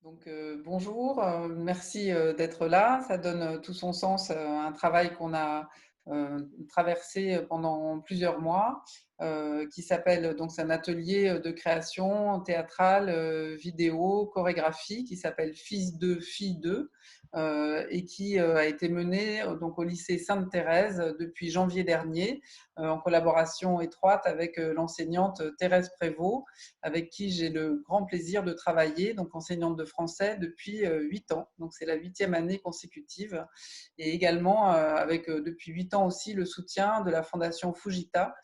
Bonjour, merci d'être là. Ça donne tout son sens à un travail qu'on a traversé pendant plusieurs mois, qui s'appelle, donc c'est un atelier de création théâtrale, vidéo, chorégraphie, qui s'appelle Fils 2, Fille 2, et qui a été mené donc au lycée Sainte-Thérèse depuis janvier dernier, en collaboration étroite avec l'enseignante Thérèse Prévost, avec qui j'ai le grand plaisir de travailler, donc enseignante de français depuis 8 ans. Donc c'est la 8e année consécutive. Et également avec depuis 8 ans aussi le soutien de la Fondation Fujita,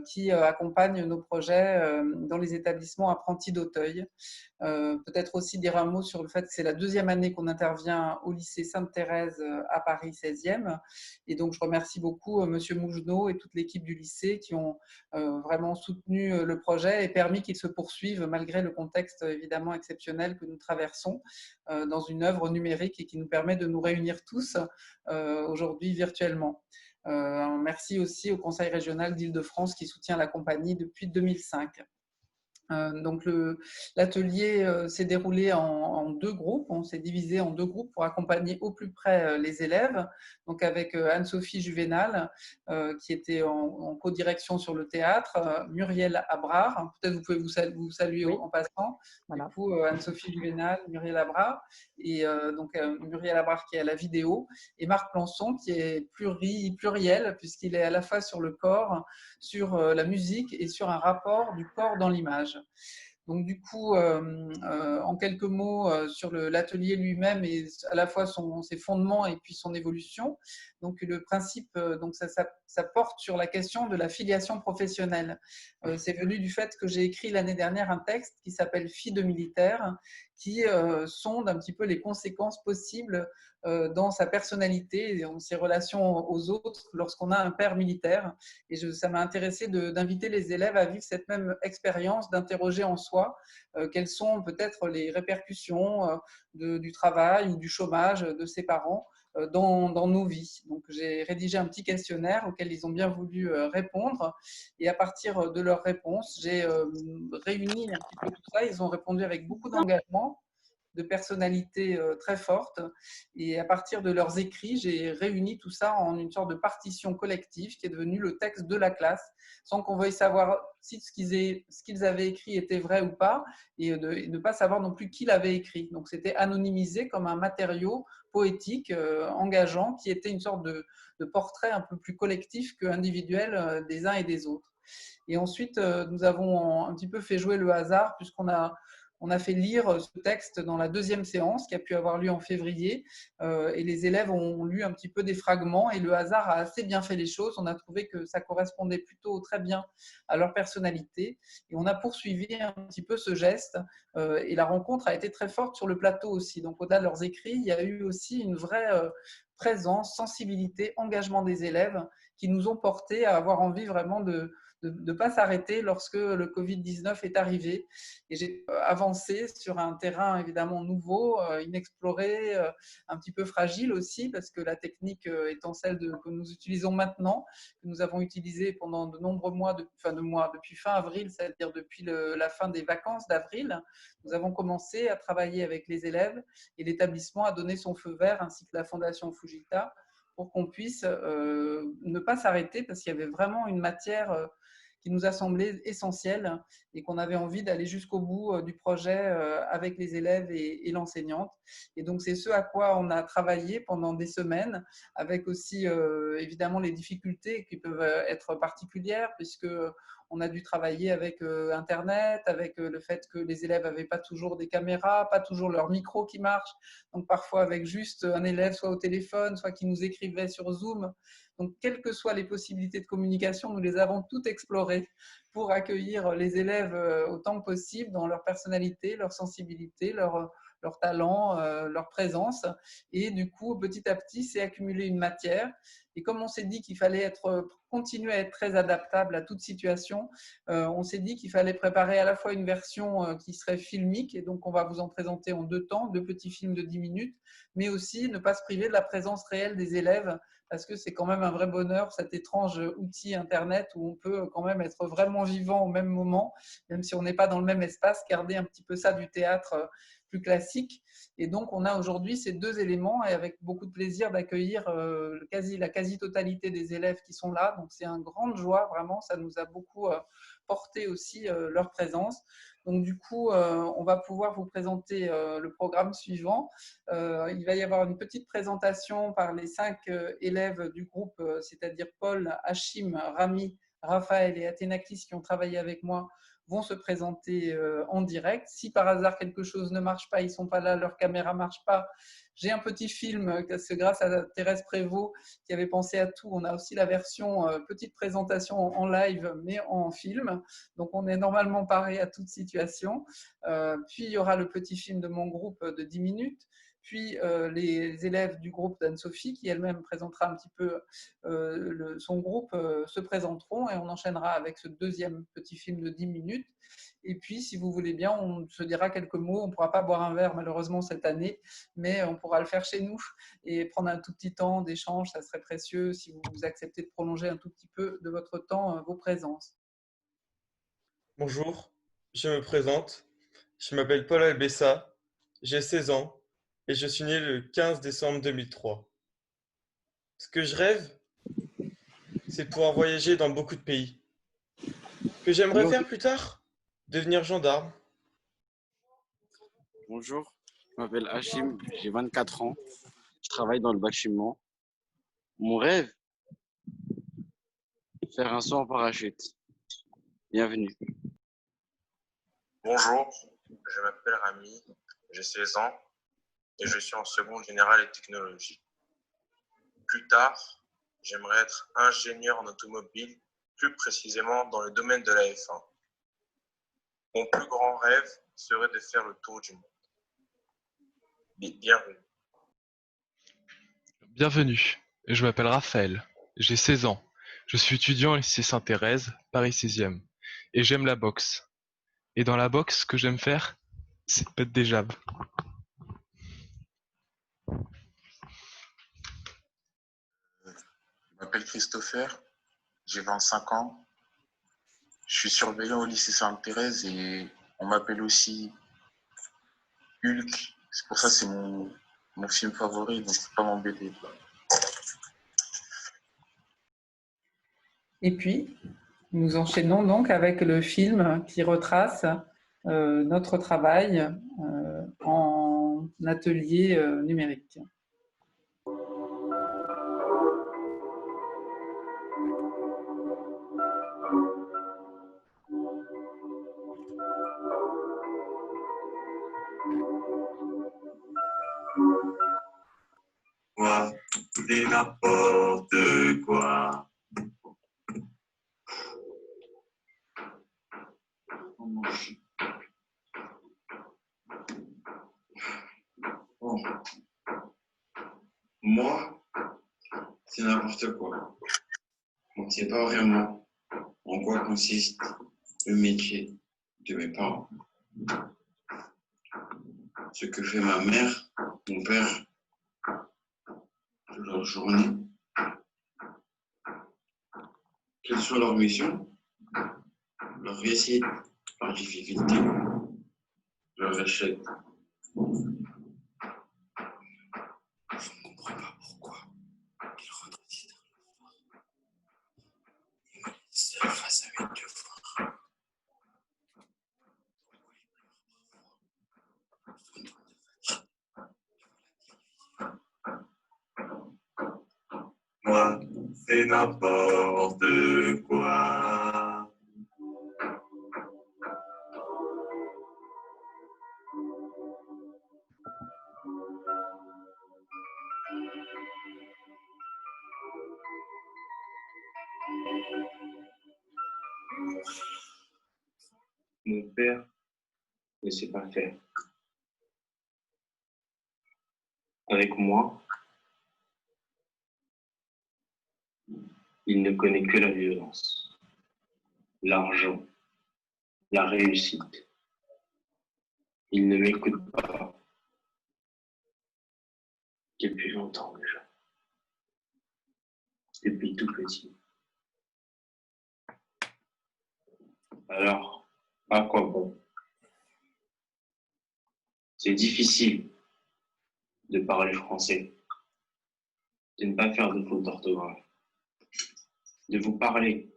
qui accompagne nos projets dans les établissements apprentis d'Auteuil. Peut-être aussi dire un mot sur le fait que c'est la 2e année qu'on intervient au lycée Sainte-Thérèse à Paris 16e. Et donc je remercie beaucoup Monsieur Mougenot et toute l'équipe du lycée qui ont vraiment soutenu le projet et permis qu'il se poursuive malgré le contexte évidemment exceptionnel que nous traversons, dans une œuvre numérique et qui nous permet de nous réunir tous aujourd'hui virtuellement. Merci aussi au Conseil régional d'Île-de-France qui soutient la compagnie depuis 2005. Donc l'atelier s'est déroulé en deux groupes. On s'est divisé en deux groupes pour accompagner au plus près les élèves. Donc avec Anne-Sophie Juvénal, qui était en co-direction sur le théâtre, Muriel Abrard, peut-être vous pouvez vous saluer Oui, en passant. Du voilà. coup, Anne-Sophie Juvénal, Muriel Abrard, et Muriel Abrard qui est à la vidéo, et Marc Plançon qui est pluriel, puisqu'il est à la fois sur le corps, sur la musique et sur un rapport du corps dans l'image. Donc du coup, en quelques mots sur l'atelier lui-même et à la fois ses fondements et puis son évolution. Donc le principe, donc ça porte sur la question de la filiation professionnelle. C'est venu du fait que j'ai écrit l'année dernière un texte qui s'appelle Filles de militaires, qui sonde un petit peu les conséquences possibles dans sa personnalité et dans ses relations aux autres lorsqu'on a un père militaire. Et ça m'a intéressé d'inviter les élèves à vivre cette même expérience, d'interroger en soi quelles sont peut-être les répercussions du travail ou du chômage de ses parents dans nos vies. Donc j'ai rédigé un petit questionnaire auquel ils ont bien voulu répondre. Et à partir de leurs réponses, j'ai réuni un petit peu tout ça. Ils ont répondu avec beaucoup d'engagement, de personnalités très fortes. Et à partir de leurs écrits, j'ai réuni tout ça en une sorte de partition collective qui est devenue le texte de la classe, sans qu'on veuille savoir si ce qu'ils avaient écrit était vrai ou pas, et de ne pas savoir non plus qui l'avait écrit. Donc c'était anonymisé comme un matériau poétique, engageant, qui était une sorte de portrait un peu plus collectif qu'individuel des uns et des autres. Et ensuite, nous avons un petit peu fait jouer le hasard, puisqu'on a fait lire ce texte dans la 2e séance qui a pu avoir lieu en février, et les élèves ont lu un petit peu des fragments et le hasard a assez bien fait les choses. On a trouvé que ça correspondait plutôt très bien à leur personnalité et on a poursuivi un petit peu ce geste, et la rencontre a été très forte sur le plateau aussi. Donc au-delà de leurs écrits, il y a eu aussi une vraie présence, sensibilité, engagement des élèves qui nous ont portés à avoir envie vraiment de ne pas s'arrêter lorsque le Covid-19 est arrivé. Et j'ai avancé sur un terrain évidemment nouveau, inexploré, un petit peu fragile aussi, parce que la technique étant celle que nous utilisons maintenant, que nous avons utilisée pendant de nombreux mois, depuis fin avril, c'est-à-dire depuis la fin des vacances d'avril, nous avons commencé à travailler avec les élèves et l'établissement a donné son feu vert, ainsi que la Fondation Fujita, pour qu'on puisse ne pas s'arrêter, parce qu'il y avait vraiment une matière qui nous a semblé essentielle et qu'on avait envie d'aller jusqu'au bout du projet avec les élèves et l'enseignante. Et donc c'est ce à quoi on a travaillé pendant des semaines, avec aussi évidemment les difficultés qui peuvent être particulières, puisque on a dû travailler avec Internet, avec le fait que les élèves n'avaient pas toujours des caméras, pas toujours leur micro qui marche, donc parfois avec juste un élève soit au téléphone, soit qui nous écrivait sur Zoom. Donc, quelles que soient les possibilités de communication, nous les avons toutes explorées pour accueillir les élèves autant que possible dans leur personnalité, leur sensibilité, leur talent, leur présence. Et du coup, petit à petit, c'est accumulé une matière. Et comme on s'est dit qu'il fallait continuer à être très adaptable à toute situation, on s'est dit qu'il fallait préparer à la fois une version qui serait filmique, et donc on va vous en présenter en deux temps, deux petits films de 10 minutes, mais aussi ne pas se priver de la présence réelle des élèves, parce que c'est quand même un vrai bonheur, cet étrange outil Internet où on peut quand même être vraiment vivant au même moment, même si on n'est pas dans le même espace, garder un petit peu ça du théâtre plus classique. Et donc, on a aujourd'hui ces deux éléments et avec beaucoup de plaisir d'accueillir la quasi-totalité des élèves qui sont là. Donc, c'est une grande joie, vraiment. Ça nous a beaucoup porté aussi leur présence. Donc, du coup, on va pouvoir vous présenter le programme suivant. Il va y avoir une petite présentation par les 5 élèves du groupe, c'est-à-dire Paul, Hachim, Rami, Raphaël et Athénakis qui ont travaillé avec moi vont se présenter en direct. Si par hasard quelque chose ne marche pas, ils ne sont pas là, leur caméra ne marche pas, j'ai un petit film, c'est grâce à Thérèse Prévost qui avait pensé à tout. On a aussi la version petite présentation en live, mais en film. Donc on est normalement paré à toute situation. Puis il y aura le petit film de mon groupe de 10 minutes. Puis les élèves du groupe d'Anne-Sophie, qui elle-même présentera un petit peu son groupe, se présenteront et on enchaînera avec ce deuxième petit film de 10 minutes. Et puis, si vous voulez bien, on se dira quelques mots. On ne pourra pas boire un verre, malheureusement, cette année, mais on pourra le faire chez nous et prendre un tout petit temps d'échange. Ça serait précieux si vous acceptez de prolonger un tout petit peu de votre temps vos présences. Bonjour, je me présente. Je m'appelle Paul Albessa, j'ai 16 ans et je suis né le 15 décembre 2003. Ce que je rêve, c'est de pouvoir voyager dans beaucoup de pays. Ce que j'aimerais Bonjour, faire plus tard, devenir gendarme. bonjour, je m'appelle Hachim, j'ai 24 ans, je travaille dans le bâtiment. Mon rêve, faire un saut en parachute. Bienvenue. Bonjour, je m'appelle Rami, j'ai 16 ans et je suis en seconde générale et technologie. Plus tard, j'aimerais être ingénieur en automobile, plus précisément dans le domaine de la F1. Mon plus grand rêve serait de faire le tour du monde. Bienvenue. Bienvenue, je m'appelle Raphaël, j'ai 16 ans, je suis étudiant au lycée Sainte-Thérèse, Paris 6e, et j'aime la boxe. Et dans la boxe, ce que j'aime faire, c'est de mettre des jabs. Je m'appelle Christopher, j'ai 25 ans. Je suis surveillant au lycée Sainte-Thérèse et on m'appelle aussi Hulk. C'est pour ça que c'est mon film favori, donc je ne peux pas m'embêter. Et puis, nous enchaînons donc avec le film qui retrace notre travail en atelier numérique. Quoi, c'est n'importe quoi. Bon. Moi, c'est n'importe quoi. On ne sait pas vraiment en quoi consiste le métier de mes parents. Ce que fait ma mère, mon père, de leur journée. Quelles sont leurs missions, leurs réussites, leurs difficultés, leurs échecs. Je ne comprends pas pourquoi ils rentrent si tard le soir. Ils me laissent seul face à mes devoirs. Pourquoi ils pleurent parfois? Ils sont de fatigue. Moi, c'est n'importe quoi. Mon père ne sait pas faire. Avec moi, il ne connaît que la violence, l'argent, la réussite. Il ne m'écoute pas depuis longtemps déjà, depuis tout petit. Alors, à quoi bon? C'est difficile de parler français, de ne pas faire de fautes d'orthographe, de vous parler,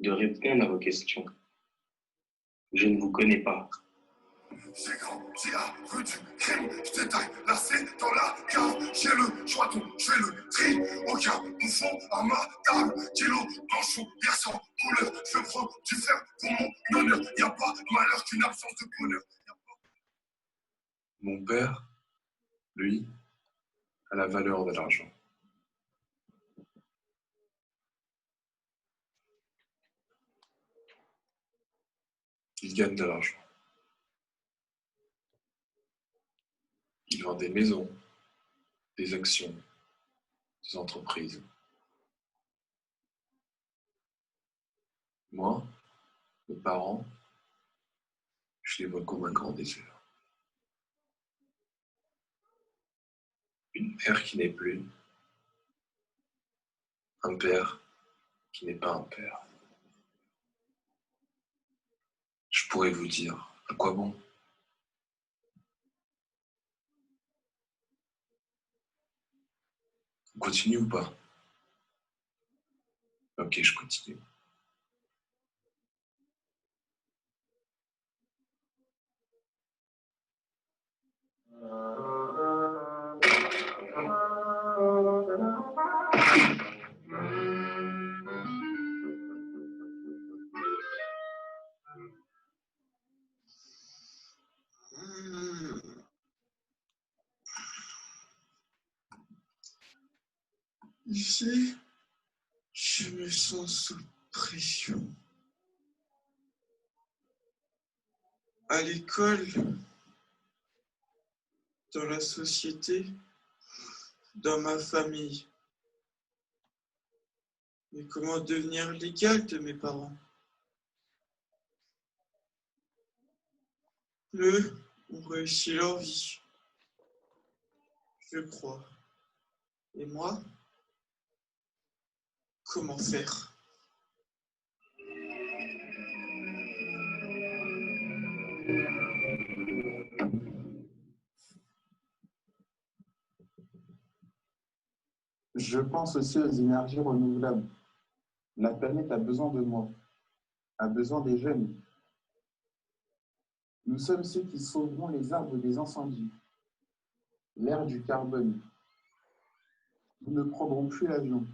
de répondre à vos questions. Je ne vous connais pas. J'ai grandi à rue du crime, je détaille la scène dans la cave. J'ai le choix, donc je fais le tri. Aucun bouffon à ma table. Kilo blanchon, hier sans couleur. Je prends du fer pour mon honneur. Y'a pas de malheur qu'une absence de bonheur. Mon père, lui, a la valeur de l'argent. Il gagne de l'argent. Il vend des maisons, des actions, des entreprises. Moi, mes parents, je les vois comme un grand désert. Une mère qui n'est plus, un père qui n'est pas un père. Je pourrais vous dire, à quoi bon? On continue ou pas? Ok, je continue. Ici, je me sens sous pression. À l'école, dans la société, dans ma famille. Mais comment devenir l'égal de mes parents? Eux ont réussi leur vie, je crois. Et moi, comment faire? Je pense aussi aux énergies renouvelables. La planète a besoin de moi, a besoin des jeunes. Nous sommes ceux qui sauveront les arbres des incendies, l'air du carbone. Nous ne prendrons plus l'avion.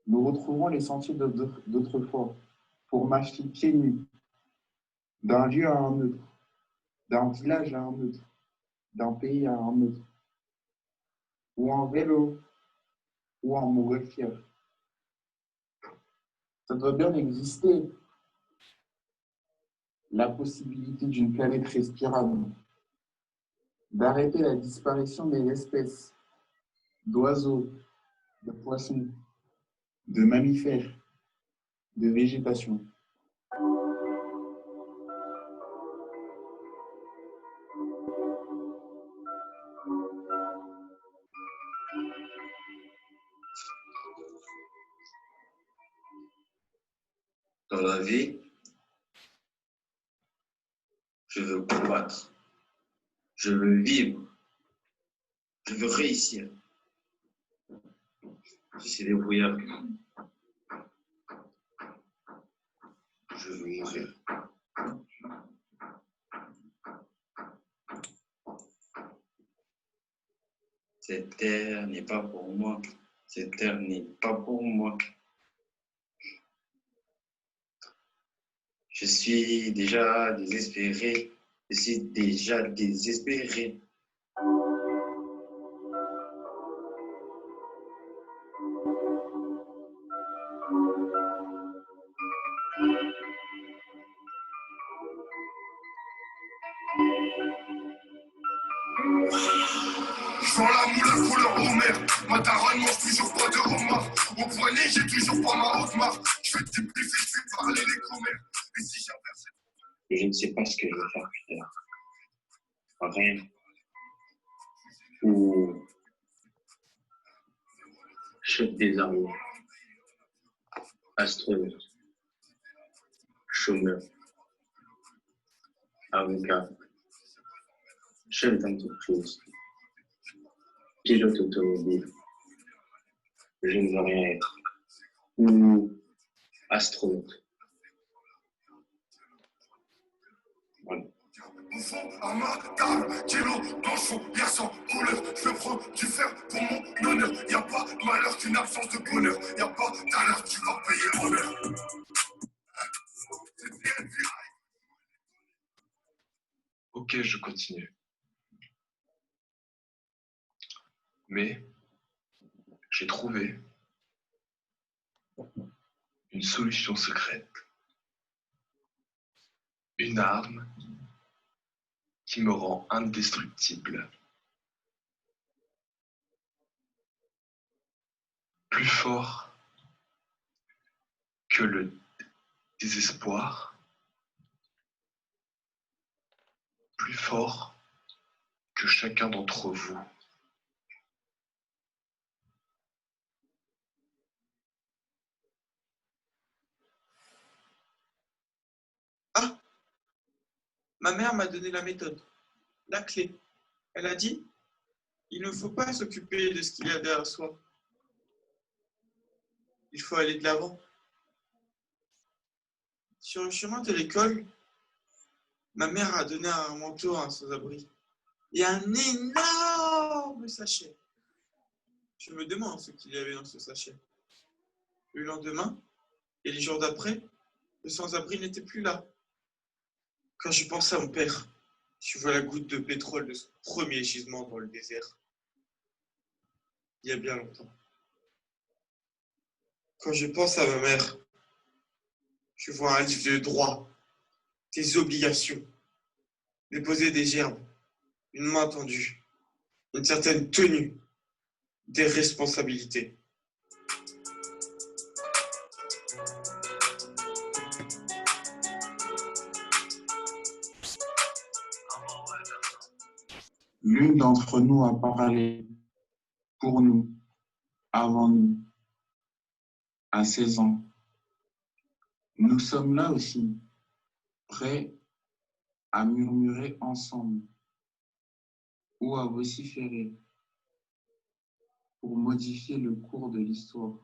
Nous retrouverons les sentiers d'autrefois pour marcher pieds nus, d'un lieu à un autre, d'un village à un autre, d'un pays à un autre, ou en vélo, ou en montgolfière. Ça doit bien exister, la possibilité d'une planète respirable, d'arrêter la disparition des espèces d'oiseaux, de poissons, de mammifères, de végétation. Dans la vie, je veux combattre, je veux vivre, je veux réussir. Je suis débrouillard. Je veux mourir. Cette terre n'est pas pour moi. Cette terre n'est pas pour moi. Je suis déjà désespéré. Je suis déjà désespéré. Je vends la moule couleur Homer. Ma daronne mange toujours pas de homard. Au poignet, j'ai toujours pas ma haute marque. Je fais des briefs et je fais parler les commères. Et si j'inverse... Je ne sais pas ce que je vais faire plus tard. Rien. Ou chef des armées, astronaute, chômeur, avocat, chef d'entreprise, pilote automobile, je ne veux rien être, ou astronaute. Voilà. Bouffon à ma table, kilo, manchon, hier sans couleur. Je prends du fer pour mon honneur. Y'a pas de malheur qu'une absence de bonheur. Y'a pas d'alerte, tu vas payer l'honneur. Ok, je continue. Mais j'ai trouvé une solution secrète. Une arme qui me rend indestructible. Plus fort que le désespoir. Plus fort que chacun d'entre vous. Ah, ma mère m'a donné la méthode, la clé. Elle a dit, il ne faut pas s'occuper de ce qu'il y a derrière soi. Il faut aller de l'avant. Sur le chemin de l'école, ma mère a donné un manteau à un sans-abri et un énorme sachet. Je me demande ce qu'il y avait dans ce sachet. Le lendemain et les jours d'après, le sans-abri n'était plus là. Quand je pense à mon père, je vois la goutte de pétrole de son premier gisement dans le désert. Il y a bien longtemps. Quand je pense à ma mère, je vois un livre de droit, des obligations, déposer des gerbes, une main tendue, une certaine tenue, des responsabilités. L'une d'entre nous a parlé pour nous, avant nous, à 16 ans. Nous sommes là aussi, prêts à murmurer ensemble ou à vociférer pour modifier le cours de l'histoire.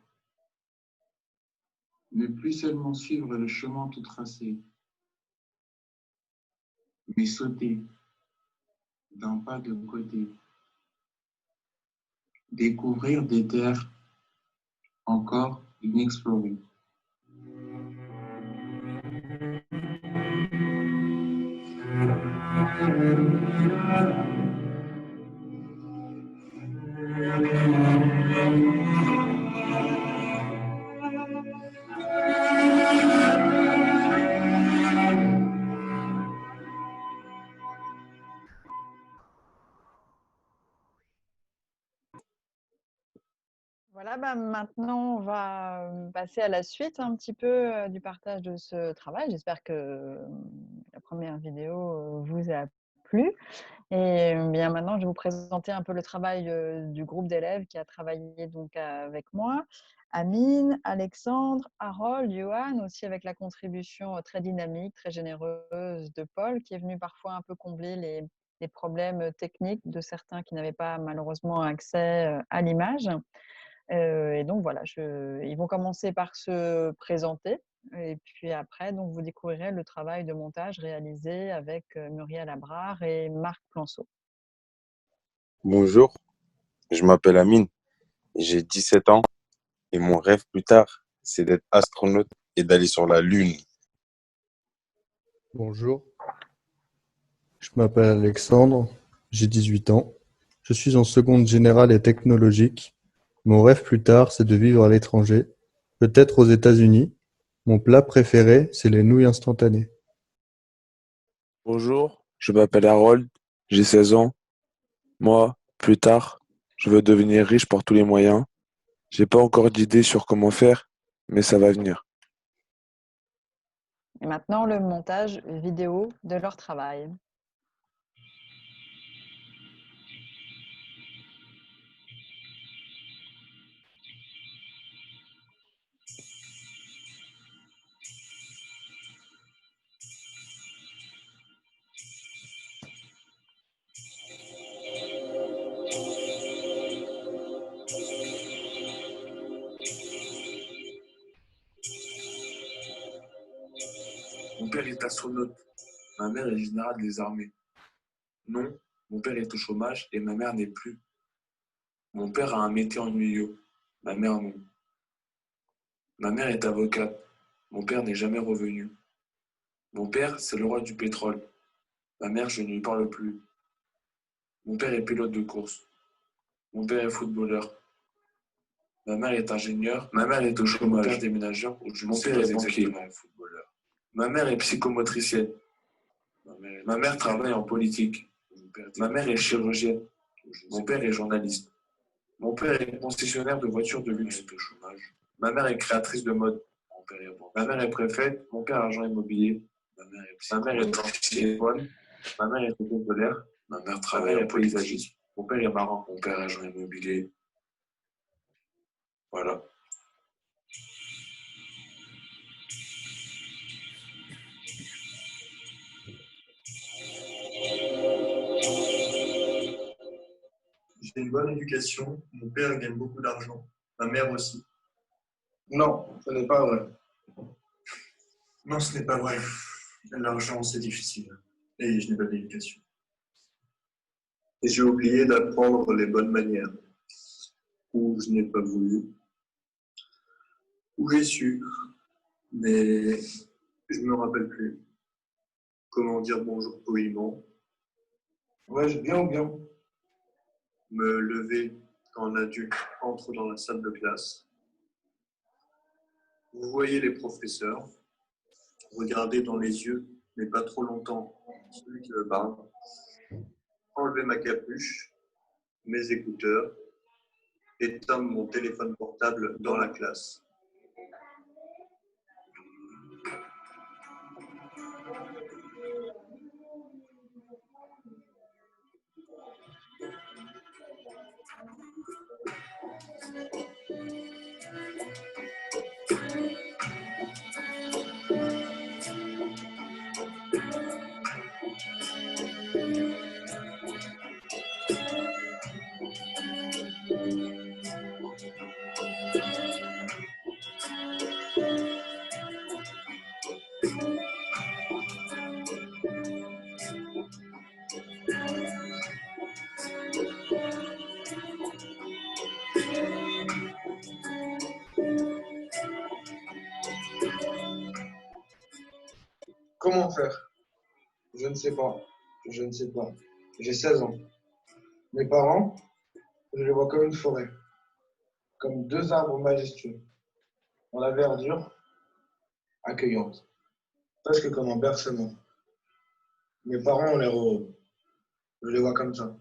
Ne plus seulement suivre le chemin tout tracé, mais sauter d'un pas de côté, découvrir des terres encore inexplorées. Voilà, bah, maintenant, on va passer à la suite un petit peu du partage de ce travail. J'espère que la première vidéo vous a plu. Et bien maintenant, je vais vous présenter un peu le travail du groupe d'élèves qui a travaillé donc avec moi. Amine, Alexandre, Harold, Johan, aussi avec la contribution très dynamique, très généreuse de Paul, qui est venu parfois un peu combler les problèmes techniques de certains qui n'avaient pas malheureusement accès à l'image. Et donc voilà, ils vont commencer par se présenter et puis après, donc, vous découvrirez le travail de montage réalisé avec Muriel Abrard et Marc Planceau. Bonjour, je m'appelle Amine, j'ai 17 ans et mon rêve plus tard, c'est d'être astronaute et d'aller sur la Lune. Bonjour, je m'appelle Alexandre, j'ai 18 ans. Je suis en seconde générale et technologique. Mon rêve plus tard, c'est de vivre à l'étranger, peut-être aux États-Unis. Mon plat préféré, c'est les nouilles instantanées. Bonjour, je m'appelle Harold, j'ai 16 ans. Moi, plus tard, je veux devenir riche par tous les moyens. J'ai pas encore d'idée sur comment faire, mais ça va venir. Et maintenant, le montage vidéo de leur travail. Mon père est astronaute. Ma mère est générale des armées. Non, mon père est au chômage et ma mère n'est plus. Mon père a un métier ennuyeux. Ma mère non. Ma mère est avocate. Mon père n'est jamais revenu. Mon père, c'est le roi du pétrole. Ma mère, je ne lui parle plus. Mon père est pilote de course. Mon père est footballeur. Ma mère est ingénieure. Ma mère est au chômage. Mon père est déménageur. Mon père est banquier. Footballeur. Ma mère est psychomotricienne. Ma mère travaille en politique. Ma mère est chirurgienne. Mon père est journaliste. Mon père est concessionnaire de voitures de luxe. Ma mère est créatrice de mode. Ma mère est préfète. Mon père est agent immobilier. Ma mère est officier. Ma mère est scolaire. Ma mère travaille en paysagiste. Mon père est marin. Mon père est agent immobilier. Voilà. J'ai une bonne éducation. Mon père gagne beaucoup d'argent. Ma mère aussi. Non, ce n'est pas vrai. Non, ce n'est pas vrai. L'argent, c'est difficile. Et je n'ai pas d'éducation. Et j'ai oublié d'apprendre les bonnes manières. Ou je n'ai pas voulu. Ou j'ai su, mais je ne me rappelle plus. Comment dire bonjour poliment. Ouais, bien ou bien. Me lever quand un adulte entre dans la salle de classe. Vous voyez les professeurs. Regardez dans les yeux, mais pas trop longtemps, celui qui me parle. Enlever ma capuche, mes écouteurs, éteindre mon téléphone portable dans la classe. Comment faire? Je ne sais pas. Je ne sais pas. J'ai 16 ans. Mes parents, je les vois comme une forêt, comme deux arbres majestueux, dans la verdure accueillante, presque comme un bercement. Mes parents ont l'air heureux. Je les vois comme ça.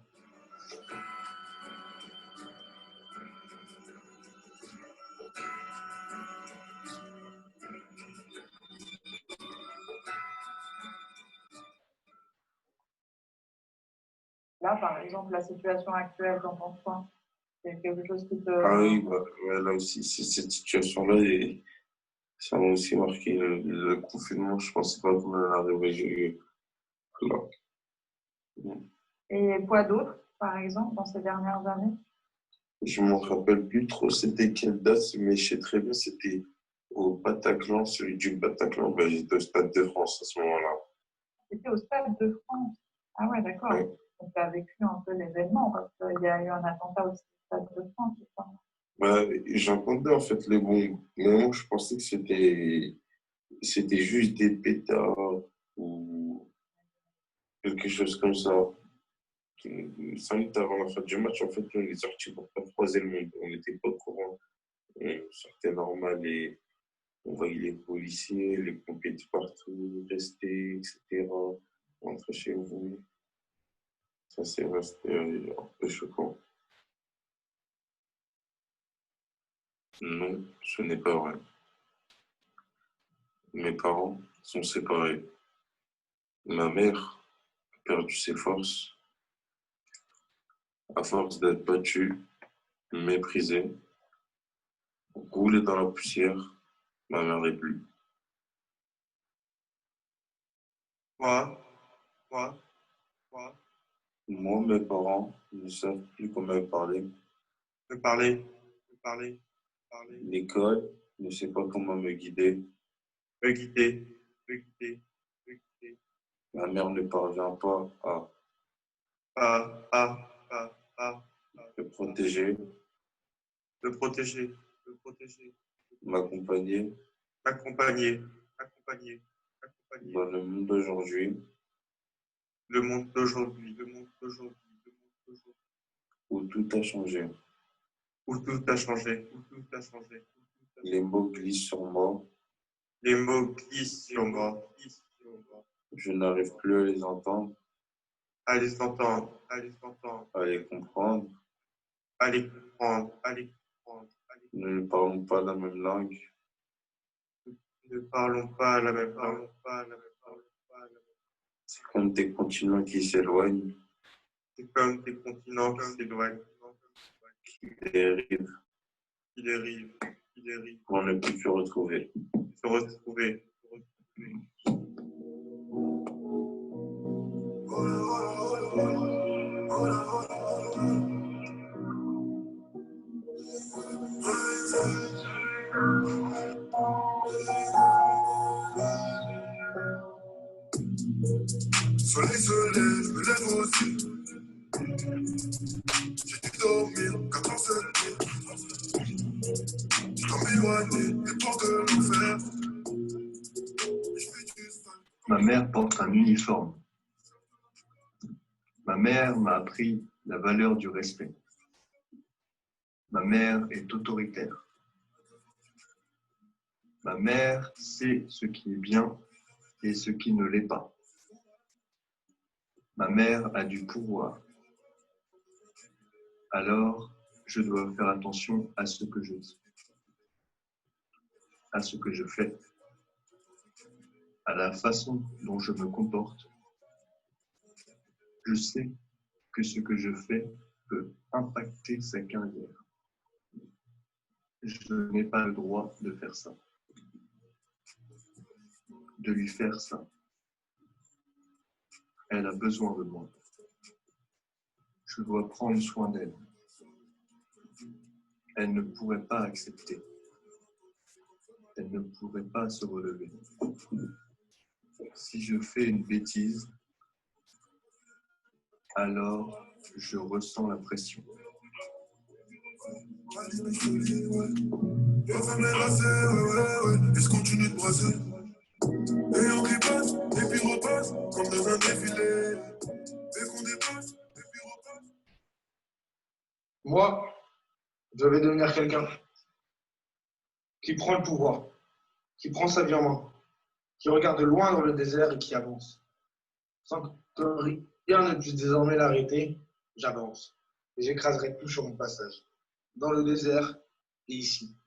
Là, par exemple, la situation actuelle, t'en penses quoi? C'est quelque chose qui te... Ah oui, là aussi, cette situation-là, et ça m'a aussi marqué. Le confinement, je pensais pas qu'on allait arriver là. Et quoi d'autre, par exemple, dans ces dernières années? Je ne me rappelle plus trop c'était quelle date, mais je sais très bien c'était au Bataclan, celui du Bataclan. Ben, j'étais au Stade de France à ce moment-là. C'était au Stade de France. Ah ouais, d'accord. Ouais. Donc, tu as vécu un peu l'événement, parce qu'il y a eu un attentat au Stade de France, je crois. Ben, j'entendais en fait les bombes, mais moi je pensais que c'était juste des pétards ou quelque chose comme ça. 5 minutes avant la fin du match, en fait, on est sortis pour pas croiser le monde. On n'était pas au courant. On sortait normal et on voyait les policiers, les pompiers de partout, rester, etc. Rentrer chez vous. Ça, c'est vrai, c'était un peu choquant. Non, ce n'est pas vrai. Mes parents sont séparés. Ma mère a perdu ses forces à force d'être battue, méprisée, roulée dans la poussière. Ma mère n'est plus. Moi, Moi, mes parents ne savent plus comment me parler. me parler. L'école ne sait pas comment me guider. Me guider. Ma mère ne parvient pas à le protéger, m'accompagner dans le monde d'aujourd'hui où tout a changé. Les mots glissent sur moi. Je n'arrive plus à les entendre, à les comprendre. Nous ne parlons pas la même langue. C'est comme des continents qui s'éloignent, qui dérivent pour ne plus se retrouver. Soleil se lève, je me lève aussi. J'ai dû dormir 4 ans cette nuit. Je dois m'éloigner des portes de l'enfer. Ma mère porte un uniforme. Ma mère m'a appris la valeur du respect. Ma mère est autoritaire. Ma mère sait ce qui est bien et ce qui ne l'est pas. Ma mère a du pouvoir. Alors, je dois faire attention à ce que je dis, à ce que je fais, à la façon dont je me comporte. Je sais que ce que je fais peut impacter sa carrière. Je n'ai pas le droit de faire ça, de lui faire ça. Elle a besoin de moi. Je dois prendre soin d'elle. Elle ne pourrait pas accepter. Elle ne pourrait pas se relever. Si je fais une bêtise, alors je ressens la pression. Et je continue de brasser. Et on repasse, et puis repasse, comme dans un défilé. Et qu'on dépasse, et puis repasse. Moi, je vais devenir quelqu'un qui prend le pouvoir, qui prend sa vie en main, qui regarde loin dans le désert et qui avance. Sans que rien ne puisse désormais l'arrêter, j'avance. Et j'écraserai tout sur mon passage, dans le désert et ici.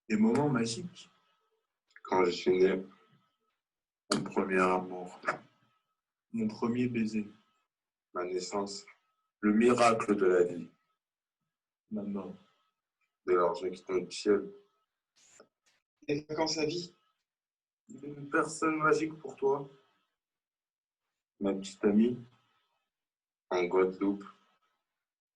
Des moments magiques. Quand je suis né, mon premier amour, Mon premier baiser. ma naissance, le miracle de la vie, Ma mort. de l'argent qui tombe du ciel. Et vacances à vie, Une personne magique pour toi, ma petite amie, en Guadeloupe.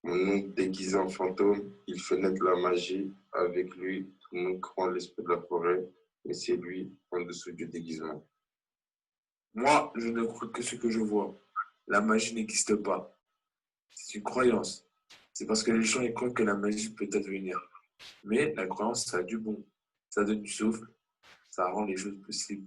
Mon oncle déguisé en fantôme, il fait naître la magie. Avec lui, tout le monde croit en l'esprit de la forêt. et c'est lui en dessous du déguisement. Moi, je ne crois que ce que je vois. La magie n'existe pas. C'est une croyance. C'est parce que les gens y croient que la magie peut advenir. Mais la croyance, ça a du bon. Ça donne du souffle. Ça rend les choses possibles.